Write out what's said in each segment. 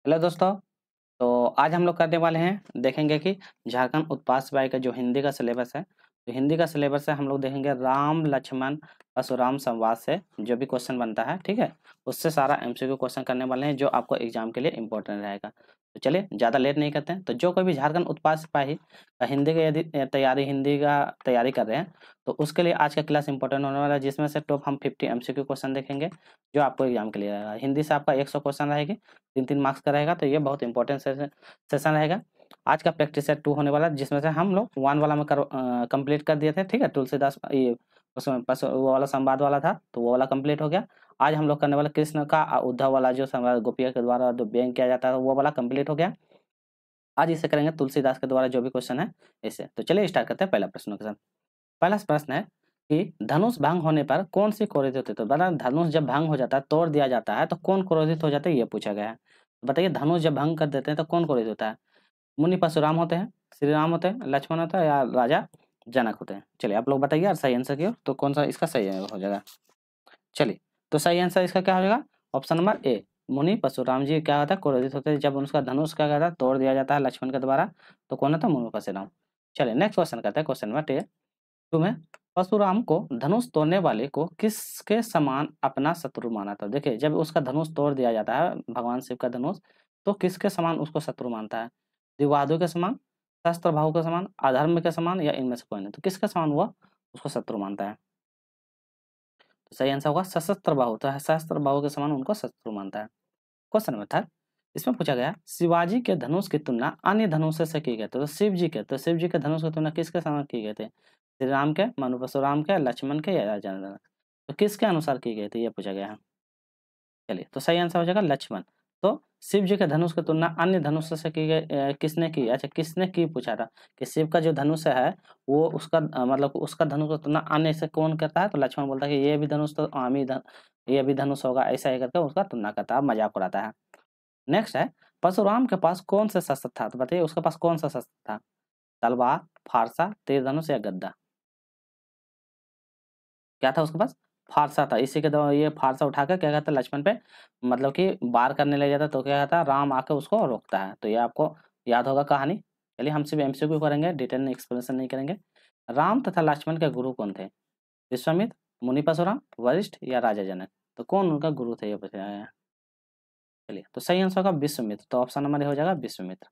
Hello दोस्तों। तो आज हम लोग करने वाले हैं, देखेंगे कि झारखंड उत्पाद सभाई का जो हिंदी का सिलेबस है, तो हिंदी का सिलेबस है हम लोग देखेंगे राम लक्ष्मण परशुराम संवाद से जो भी क्वेश्चन बनता है, ठीक है, उससे सारा एमसीक्यू क्वेश्चन करने वाले हैं जो आपको एग्जाम के लिए इंपॉर्टेंट रहेगा। तो चलिए ज़्यादा लेट नहीं करते हैं। तो जो कोई भी झारखंड उत्पाद सिपाही का हिंदी का यदि हिंदी का तैयारी कर रहे हैं, तो उसके लिए आज का क्लास इंपॉर्टेंट होने वाला है, जिसमें से टॉप हम 50 एमसीक्यू क्वेश्चन देखेंगे जो आपको एग्जाम के लिए रहेगा। हिंदी से आपका 100 क्वेश्चन रहेगी, 3-3 मार्क्स का रहेगा, तो ये बहुत इंपॉर्टेंट सेशन रहेगा। आज का प्रैक्टिस सेट 2 होने वाला है, जिसमें से हम लोग 1 वाला में कंप्लीट कर दिए थे, ठीक है। तुलसीदास ये उसमें वो वाला संवाद वाला था, तो वो वाला कंप्लीट हो गया। आज हम लोग करने वाले कृष्ण का उद्धव वाला जो संवाद गोपियों के द्वारा जो व्यंग किया जाता है, वो वाला कंप्लीट हो गया। आज इसे करेंगे तुलसीदास के द्वारा जो भी क्वेश्चन है इसे। तो चलिए स्टार्ट करते हैं पहला प्रश्नों के साथ। पहला प्रश्न है कि धनुष भंग होने पर कौन सी क्रोधित होती है। तो बता, धनुष जब भंग हो जाता है, तोड़ दिया जाता है, तो कौन क्रोधित हो जाता है, ये पूछा गया है। तो बताइए, धनुष जब भंग कर देते हैं तो कौन क्रोधित होता है। मुनि परशुराम होते हैं, श्री राम होते हैं, लक्ष्मण होता है, या राजा जनक होते हैं। चलिए आप लोग बताइए यार सही आंसर की ओर, तो कौन सा इसका सही हो जाएगा। चलिए, तो सही आंसर इसका क्या हो जाएगा, ऑप्शन नंबर ए। मुनि परशुराम जी क्या होता है, क्रोधित होते हैं जब उनका धनुष क्या कहता है, तोड़ दिया जाता है लक्ष्मण के द्वारा। तो कौन होता है, मुनि परशुराम। चलिए नेक्स्ट क्वेश्चन करते हैं, क्वेश्चन नंबर 10। तुम्हें परशुराम को धनुष तोड़ने वाले को किसके समान अपना शत्रु माना था। देखिए, जब उसका धनुष तोड़ दिया जाता है, भगवान शिव का धनुष, तो किसके समान उसको शत्रु मानता है। दिवादों के समान, शस्त्र भाव के समान, अधर्म के समान, या इनमें से कोई नहीं। तो किसके समान हुआ उसको शत्रु मानता है। तो सही आंसर होगा सशस्त्र बाहु। तो सशस्त्र बाहु के समान उनको शत्रु मानता है। क्वेश्चन नंबर 3, इसमें पूछा गया शिवाजी के धनुष की तुलना अन्य धनुष से की गई। तो शिव जी के, तो शिव जी के धनुष की तुलना किसके साथ की गई थी। श्री राम के, मनु परशुराम के, लक्ष्मण के, या राजा जनक। तो किसके अनुसार की गई थी, ये पूछा गया है। चलिए, तो सही आंसर हो जाएगा लक्ष्मण। तो शिव जी के धनुष की तुलना अन्य धनुष से की गई, किसने की, अच्छा किसने की पूछा था कि शिव का जो धनुष है वो उसका मतलब उसका धनुष की तुलना अन्य से कौन करता है। तो लक्ष्मण बोलता है कि ये भी धनुष तो आमी ये भी धनुष होगा, ऐसा ही करके उसका तुलना करता है, मजाक उड़ाता है। नेक्स्ट है, परशुराम के पास कौन सा शस्त्र था। तो बताइए उसके पास कौन सा शस्त्र था। तलवार, फारसा, तीर धनुष, या गद्दा। क्या था उसके पास, फारसा था। इसी के द्वारा ये फारसा उठाकर क्या कहता है लक्ष्मण पे, मतलब कि वार करने लग जाता, तो क्या कहता है राम आके उसको रोकता है। तो ये आपको याद होगा कहानी। चलिए हम सिर्फ एमसीक्यू करेंगे, डिटेल में एक्सप्लेनेशन नहीं करेंगे। राम तथा लक्ष्मण के गुरु कौन थे। विश्वामित्र, मुनि परशुराम, वशिष्ठ, या राजा जनक। तो कौन उनका गुरु थे, ये बताया। चलिए, तो सही आंसर होगा विश्वामित्र। तो ऑप्शन नंबर हो जाएगा विश्वामित्र।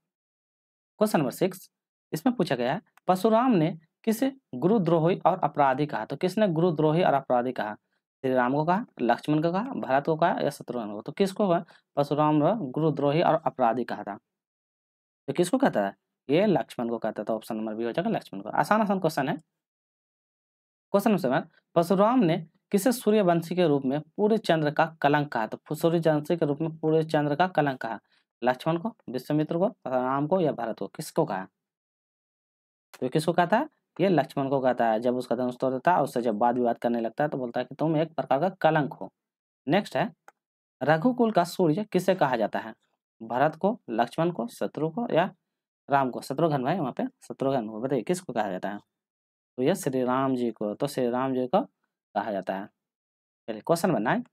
क्वेश्चन नंबर 6, इसमें पूछा गया है परशुराम ने किसे गुरुद्रोही और अपराधी कहा। तो किसने गुरुद्रोही और अपराधी कहा। श्री राम को कहा, लक्ष्मण को कहा, भरत को कहा, या शत्रुघ्न को। तो किसको कहा परशुराम ने गुरुद्रोही और अपराधी कहा था। तो किसको कहता है, ये लक्ष्मण को कहता था। ऑप्शन नंबर बी हो जाएगा लक्ष्मण को। आसान आसान क्वेश्चन है। क्वेश्चन नंबर 7, परशुराम ने किसे सूर्यवंशी के रूप में पूरे चंद्र का कलंक कहा। तो सूर्यवंशी के रूप में पूरे चंद्र का कलंक कहा। लक्ष्मण को, विश्वामित्र को, राम को, या भरत को। किसको कहा। तो किसको कहता है, ये लक्ष्मण को कहता है। जब उसका धनुष तोड़ देता है, उससे जब वाद विवाद करने लगता है, तो बोलता है कि तुम एक प्रकार का कलंक हो। नेक्स्ट है, रघुकुल का सूर्य किसे कहा जाता है। भरत को, लक्ष्मण को, शत्रु को, या राम को। शत्रुघ्न भाई वहाँ पे शत्रुघ्न को। बताइए किसको कहा जाता है। तो ये श्री राम जी को। तो श्री राम जी को कहा जाता है। चलिए क्वेश्चन नंबर 9,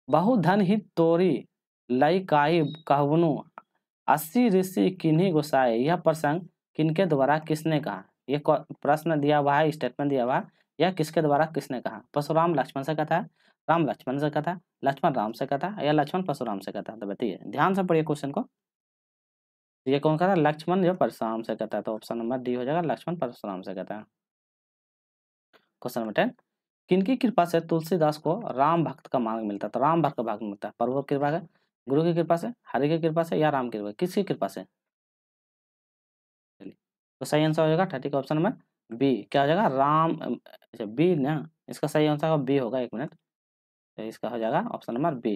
बहुधन ही तोरी लई काई कहवनु 80 ऋषि किन्हीं गोसाए। यह प्रसंग किनके द्वारा किसने कहा। ये प्रश्न दिया हुआ है, स्टेटमेंट दिया हुआ है, यह किसके द्वारा किसने कहा। परशुराम लक्ष्मण से कहता है, राम लक्ष्मण से कहता है, लक्ष्मण राम से कहता है, या लक्ष्मण परशुराम से कहता है। तो बताइए, ध्यान से पढ़िए क्वेश्चन को। तो ये कौन कहता है, लक्ष्मण जो परशुराम से कहता है। तो ऑप्शन नंबर डी हो जाएगा, लक्ष्मण परशुराम से कहता है। क्वेश्चन नंबर 10, किनकी कृपा से तुलसीदास को राम भक्त का मार्ग मिलता है। तो राम भक्त का भाग मिलता है, प्रभु की कृपा से, गुरु की कृपा से, हरि की कृपा से, या राम की कृपा, किसकी कृपा से। चलिए, तो सही आंसर हो जाएगा 30 का ऑप्शन नंबर बी। क्या हो जाएगा, राम अच्छा बी ना, इसका सही आंसर बी होगा। एक मिनट, तो इसका हो जाएगा ऑप्शन नंबर बी।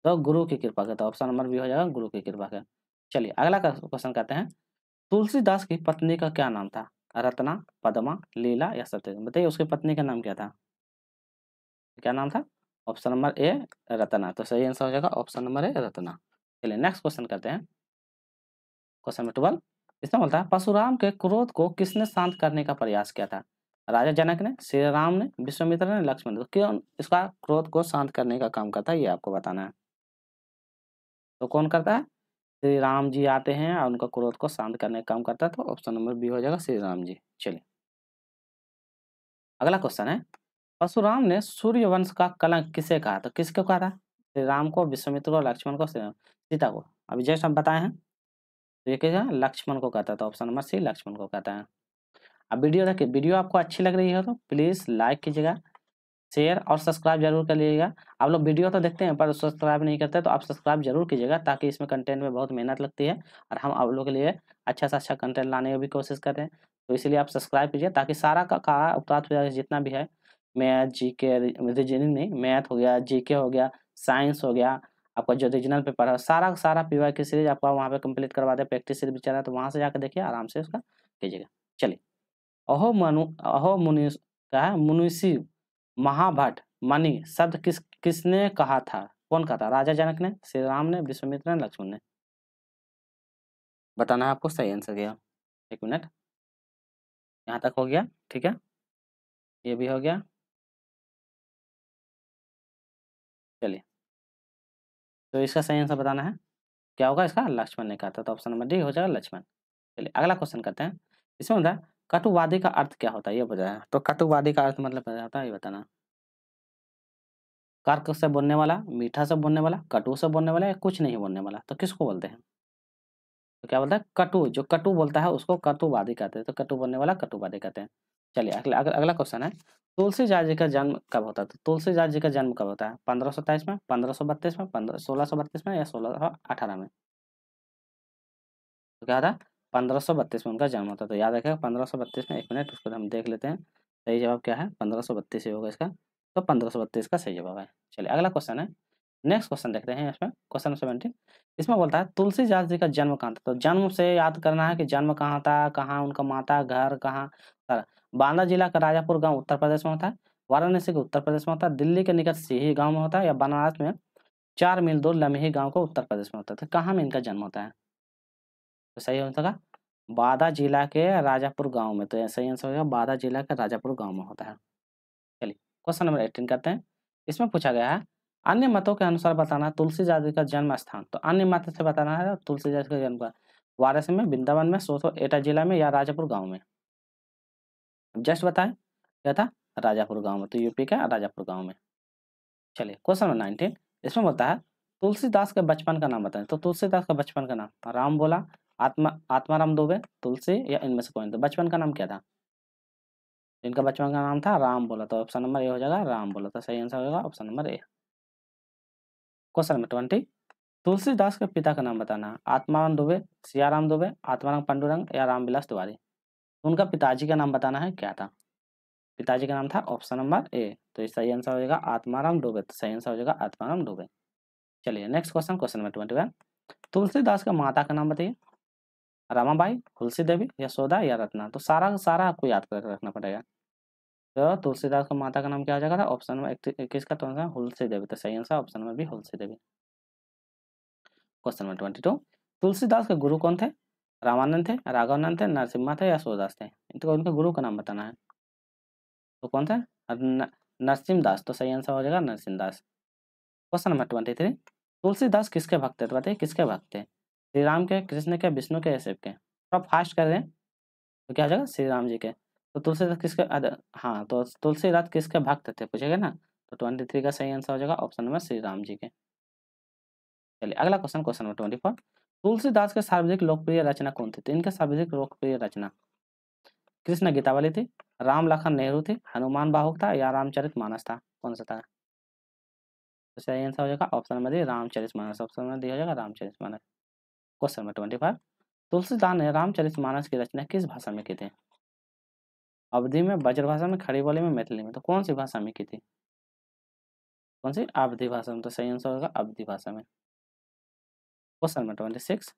तो गुरु की कृपा का, तो ऑप्शन नंबर बी हो जाएगा गुरु की कृपा का। चलिए अगला क्वेश्चन करते हैं, तुलसीदास की पत्नी का क्या नाम था। रत्ना, पद्मा, लीला, या सत्यवती। बताइए उसकी पत्नी का नाम क्या था। क्या नाम था, ऑप्शन नंबर ए रत्ना। तो सही आंसर हो जाएगा ऑप्शन नंबर ए रत्ना। चलिए नेक्स्ट क्वेश्चन करते हैं, क्वेश्चन नंबर 12। इसमें बोलता है परशुराम के क्रोध को किसने शांत करने का प्रयास किया था। राजा जनक ने, श्री राम ने, विश्वामित्र ने, लक्ष्मण ने। तो क्यों इसका क्रोध को शांत करने का काम करता है, ये आपको बताना है। तो कौन करता है, श्री राम जी आते हैं और उनका क्रोध को शांत करने का काम करता है, तो ऑप्शन नंबर बी हो जाएगा श्री राम जी। चलिए अगला क्वेश्चन है, परशुराम ने सूर्यवंश का कलंक किसे कहा? तो किसको कहा था? श्री राम को, विश्वामित्र को, लक्ष्मण को, सीता को। अभी जैसे हम बताए हैं, तो ये क्या है? लक्ष्मण को कहता है, तो ऑप्शन नंबर सी लक्ष्मण को कहता है। अब वीडियो देखिए, वीडियो आपको अच्छी लग रही है तो प्लीज लाइक कीजिएगा, शेयर और सब्सक्राइब जरूर कर लीजिएगा। आप लोग वीडियो तो देखते हैं पर सब्सक्राइब नहीं करते, तो आप सब्सक्राइब जरूर कीजिएगा, ताकि इसमें कंटेंट में बहुत मेहनत लगती है और हम आप लोगों के लिए अच्छा से अच्छा कंटेंट लाने की भी कोशिश करते हैं। तो इसीलिए आप सब्सक्राइब कीजिए, ताकि सारा का उपरात जितना भी है, मैथ जीके, रीजनिंग नहीं, मैथ हो गया, जीके हो गया, साइंस हो गया, आपका जो रीजनल पेपर है, सारा सारा पीवाई की सीरीज आपका वहाँ पे कंप्लीट करवा दे, प्रैक्टिस सीरीज भी चल रहा है, तो वहाँ से जाकर देखिए, आराम से उसका कीजिएगा। चलिए, अहो मुनि क्या है? मुनीषी महाभट मणि शब्द किसने कहा था? कौन कहा था? राजा जनक ने, श्री राम ने, विश्वामित्र ने, लक्ष्मण ने? बताना है आपको सही आंसर क्या। एक मिनट, यहाँ तक हो गया, ठीक है, ये भी हो गया। चलिए, तो इसका सही आंसर बताना है, क्या होगा इसका? लक्ष्मण ने कहा था, तो ऑप्शन नंबर डी हो जाएगा लक्ष्मण। चलिए अगला क्वेश्चन करते हैं। इसमें होता है कटुवादी का अर्थ क्या होता है, ये बताया। तो कटुवादी का अर्थ मतलब क्या होता है, ये बताना। कर्क से बोलने वाला, मीठा से बोलने वाला, कटु से बोलने वाला, या कुछ नहीं बोलने वाला, तो किसको बोलते हैं? तो क्या बोलता है? कटु, जो कटु बोलता है उसको कटुवादी कहते हैं, तो कटु बोलने वाला कटुवादी कहते हैं। चलिए अगला क्वेश्चन है, तुलसीदास जी का जन्म कब होता है? तो तुलसीदास जी का जन्म कब होता है? 1527 में, 1532 में, 1632 में, या 1618 में? तो क्या था? 1532 में उनका जन्म होता है, तो याद रखेगा 1532 में। एक मिनट, उसको हम देख लेते हैं, सही जवाब क्या है? 1532 ही होगा इसका, तो 1532 का सही जवाब है। चलिए अगला क्वेश्चन है, नेक्स्ट क्वेश्चन देखते हैं। इसमें क्वेश्चन 17, इसमें बोलता है तुलसीदास जी का जन्म कहाँ था? तो जन्म से याद करना है कि जन्म कहाँ था, कहाँ उनका माता घर कहाँ था। बांदा जिला का राजापुर गांव उत्तर प्रदेश में होता है, वाराणसी के उत्तर प्रदेश में होता है, दिल्ली के निकट सिही गांव में होता है, या बनारस में 4 मील दूर लम्ही गांव को उत्तर प्रदेश में होता है। तो कहाँ में इनका जन्म होता है? तो सही आंसर का बांदा जिला के राजापुर गांव में, तो सही आंसर होगा बांदा जिला के राजापुर गांव में होता है। चलिए क्वेश्चन नंबर 18 करते हैं। इसमें पूछा गया है, अन्य मतों के अनुसार बताना तुलसीदास जी का जन्म स्थान। तो अन्य मत से बताना है तुलसीदास का जन्म का, वाराणसी में, वृंदावन में, सोतो एटा जिला में, या राजापुर गांव में? जस्ट बताएं, क्या था? राजापुर गांव में, तो यूपी का राजापुर गांव में। चलिए क्वेश्चन नंबर 19, इसमें बोलता है तुलसीदास के बचपन का नाम बताएं। तो तुलसीदास का बचपन का नाम, राम बोला, आत्माराम दुबे, तुलसी, या इनमें से कोई? तो बचपन का नाम क्या था? इनका बचपन का नाम था राम बोला, तो ऑप्शन नंबर ए हो जाएगा, राम बोला, तो सही आंसर होगा option number A. Question number 20, Tulsidas के पिता का नाम बताना। आत्माराम दुबे, सियाराम दुबे, आत्माराम पांडुरंग, या रामविलास तिवारी? उनका पिताजी का नाम बताना है, क्या था? पिताजी का नाम था ऑप्शन नंबर ए, तो इस सही आंसर हो जाएगा आत्माराम दुबे, तो सही आंसर हो जाएगा आत्माराम दुबे। चलिए next question, question number 21, Tulsidas का माता का नाम बताइए। रमाबाई, तुलसी देवी, यशोदा, या रत्ना? तो सारा सारा आपको याद करके रखना पड़ेगा। तो तुलसीदास का माता का नाम क्या हो जाएगा? ऑप्शन नंबर 21 का, तो तुलसी देवी, तो सही answer option number B, Tulsi Devi. Question number 22, Tulsidas के गुरु कौन थे? रामानंद थे, राघवानंद थे, नरसिम्हा थे, या सूरदास थे? इनको उनके गुरु का नाम बताना है, तो कौन थे? नरसिम्हादास, तो सही आंसर हो जाएगा नरसिम्हादास। क्वेश्चन नंबर 23, तुलसीदास किसके भक्त थे? तो बताइए किसके भक्त थे? श्री राम के, कृष्ण के, विष्णु के, या शिव के? थोड़ा फास्ट कर रहे हैं, तो क्या हो जाएगा? श्री राम जी के। तो तुलसीदास किसके हाँ, तो तुलसीदास किसके भक्त थे पूछेगा ना, तो 23 का सही आंसर हो जाएगा ऑप्शन नंबर श्री राम जी के। चलिए अगला क्वेश्चन, क्वेश्चन नंबर 24, तुलसीदास के सर्वाधिक लोकप्रिय रचना कौन थी? तो इनके सर्वाधिक लोकप्रिय रचना कृष्ण गीतावली थी, राम लखन नेहरू थी, हनुमान बाहुक था, या रामचरित मानस था? कौन सा था? तो सही आंसर हो जाएगा option number D, Ramcharit Manas, option number D हो जाएगा रामचरित मानस। क्वेश्चन नंबर 25, तुलसीदास ने रामचरित मानस की रचना किस भाषा में की थी? अवधी में, ब्रजभाषा में, खड़ी बोली में, मैथिली में? तो कौन सी भाषा में की थी? कौन सी? अवधी भाषा में, तो सही आंसर होगा अवधी भाषा में। क्वेश्चन नंबर 26,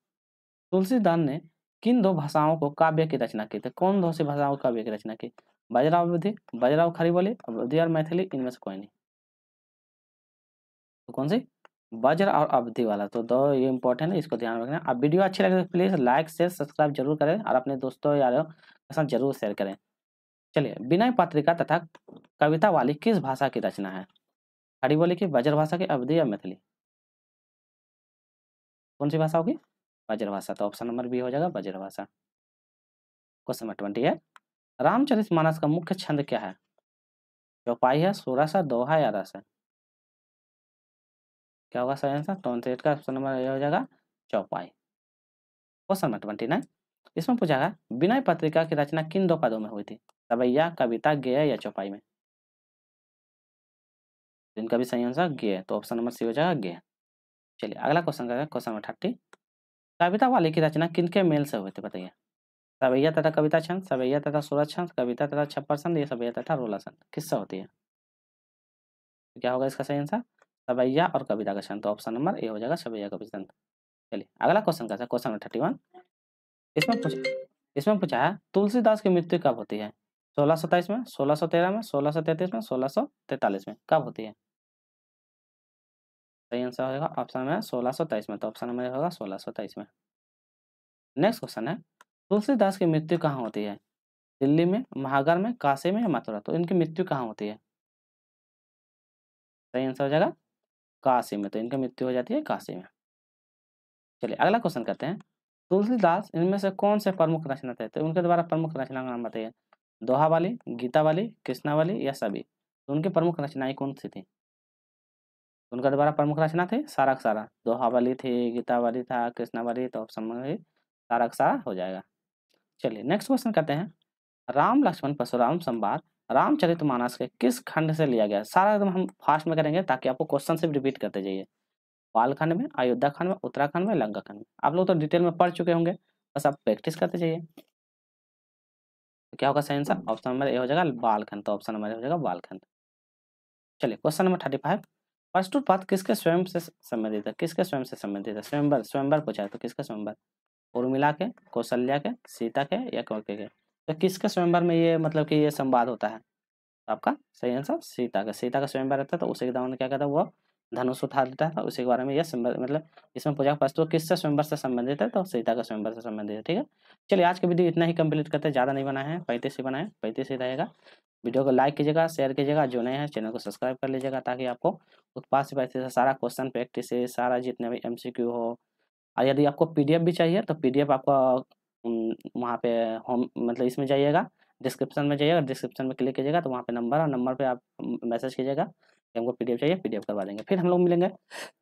तुलसीदास ने किन दो भाषाओं को काव्य की रचना की थी? कौन दो सी भाषाओं को काव्य की रचना की? बजराव अवधी, बजराव खड़ी बोली, अवधी और मैथिली, इनमें से कोई नहीं? तो कौन सी? वज्र और अवधि वाला, तो दो ये इंपॉर्टेंट है, इसको ध्यान रखना। अब वीडियो अच्छी लगे तो प्लीज लाइक शेयर सब्सक्राइब जरूर करें, और अपने दोस्तों यारों के साथ जरूर शेयर करें। चलिए, विनय पत्रिका तथा कविता वाली किस भाषा की रचना है? खड़ी बोली की, ब्रज भाषा की, अवधी या मैथिली? कौन सी भाषा होगी? ब्रजभाषा, तो ऑप्शन नंबर बी हो जाएगा ब्रजभाषा। क्वेश्चन नंबर 28, रामचरितमानस का मुख्य छंद क्या है? चौपाई है, सोरस है, दोहा या रस है? क्या होगा सही आंसर? 28 का ऑप्शन नंबर ए हो जाएगा चौपाई। क्वेश्चन नंबर 29, इसमें पूछा है विनय पत्रिका की रचना किन दो पदों में हुई थी? सवैया, कविता, गेय या चौपाई में? इनका भी सही आंसर गेय, तो ऑप्शन नंबर सी हो जाएगा गेय। चलिए अगला क्वेश्चन करते हैं, क्वेश्चन नंबर 30, कविता वाली की रचना किनके मेल से हुई थी बताइए? सवैया तथा कविता छंद, सवैया तथा सूरज छंद, कविता तथा छप्पर छंद या सवैया तथा रोला छंद, किससे होती है? तो क्या होगा इसका सही आंसर? सवैया और कविता का छंद, तो ऑप्शन नंबर ए हो जाएगा सवैया कविता छंद। चलिए अगला क्वेश्चन करते हैं, क्वेश्चन नंबर 31, इसमें पूछ इसमें पूछा है तुलसीदास की मृत्यु कब होती है? 1627 में, 1613 में, 1633 में, 1643 में, कब होती है? सही आंसर होगा ऑप्शन में 1623 में, तो ऑप्शन नंबर होगा 1623 में। नेक्स्ट क्वेश्चन है तुलसीदास की मृत्यु कहाँ होती है? दिल्ली में, महागर में, काशी में या मथुरा? तो इनकी मृत्यु कहाँ होती है? सही आंसर हो जाएगा काशी में, तो इनकी मृत्यु हो जाती है काशी में। चलिए अगला क्वेश्चन करते हैं, तुलसीदास इनमें से कौन से प्रमुख रचना थे? तो उनके द्वारा प्रमुख रचना का नाम बताइए। दोहा वाली, गीता वाली, कृष्णा वाली या सभी? तो उनकी प्रमुख रचनाएं कौन सी थी? उनका द्वारा प्रमुख रचना थे सारा का सारा, दोहा वाली थी, गीता वाली था, कृष्णा वाली, तो ऑप्शन में सारा का सारा हो जाएगा। चलिए नेक्स्ट क्वेश्चन करते हैं, राम लक्ष्मण परशुराम संवाद रामचरितमानस के किस खंड से लिया गया? सारा एकदम हम फास्ट में करेंगे ताकि आपको क्वेश्चन सिर्फ रिपीट करते जाइए। बालखंड में, अयोध्या खंड में, उत्तराखंड में, लंका खंड में? आप लोग तो डिटेल में पढ़ चुके होंगे, बस आप प्रैक्टिस करते जाइए। तो क्या होगा सही आंसर? ऑप्शन नंबर ए हो जाएगा बालखंड, तो ऑप्शन नंबर ए हो जाएगा बालखंड। चलिए क्वेश्चन नंबर 35, प्रस्तुत किसके स्वयं से संबंधित है? किसके स्वयं से संबंधित है? स्वयंवर, स्वयंवर पूछा है तो किसका स्वयंवर? उर्मिला के, कौशल्या के, सीता के या कौके के? तो किसके स्वयंवर में ये मतलब कि ये संवाद होता है? तो आपका सही आंसर सीता का, सीता का स्वयंवर रहता है तो उसी के दामन क्या कहता है वो धनुष उठा लेता है, तो उसी के बारे में यह मतलब इसमें पूछा प्रस्तुत किससे स्वयंवर से संबंधित है? तो सीता का स्वयंवर से संबंधित है। ठीक है, चलिए आज की वीडियो इतना ही कंप्लीट करते हैं, ज़्यादा नहीं बनाए हैं, 35 ही बनाए, 35 ही रहेगा। वीडियो को लाइक कीजिएगा, शेयर कीजिएगा, जो नए हैं चैनल को सब्सक्राइब कर लीजिएगा ताकि आपको उत्पाद से पैसे से सारा क्वेश्चन प्रैक्टिस है, सारा जितने भी MCQ हो, और यदि आपको PDF भी चाहिए तो PDF आपका वहाँ पे होम मतलब इसमें जाइएगा, डिस्क्रिप्शन में जाइएगा, डिस्क्रिप्शन में क्लिक कीजिएगा तो वहाँ पे नंबर और नंबर पे आप मैसेज कीजिएगा कि हमको PDF चाहिए, PDF करवा देंगे। फिर हम लोग मिलेंगे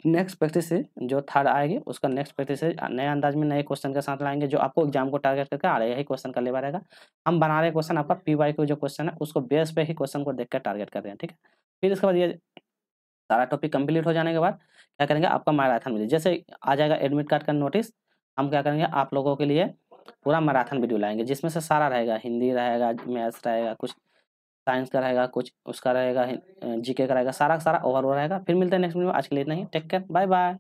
नेक्स्ट प्रैक्टिस से, जो थर्ड आएगी उसका नेक्स्ट प्रैक्टिस से नए अंदाज में नए क्वेश्चन के साथ लाएंगे जो आपको एग्जाम को टारगेट करके आ रहा है, यही क्वेश्चन का लेवा रहेगा। हम बना रहे क्वेश्चन आपका PY जो क्वेश्चन है उसको बेस पे ही क्वेश्चन को देख कर टारगेट कर रहे हैं। ठीक है, फिर इसके बाद ये सारा टॉपिक कंप्लीट हो जाने के बाद क्या करेंगे, आपका मैराथन वीडियो जैसे आ जाएगा एडमिट कार्ड का नोटिस, हम क्या करेंगे आप लोगों के लिए पूरा मैराथन वीडियो लाएंगे जिसमें से सारा रहेगा, हिंदी रहेगा, मैथ्स रहेगा, कुछ साइंस का रहेगा, कुछ उसका रहेगा, GK का रहेगा, सारा का सारा ओवरऑल रहेगा। फिर मिलते हैं नेक्स्ट वीडियो में, आज के लिए इतना ही, टेक केयर, बाय बाय।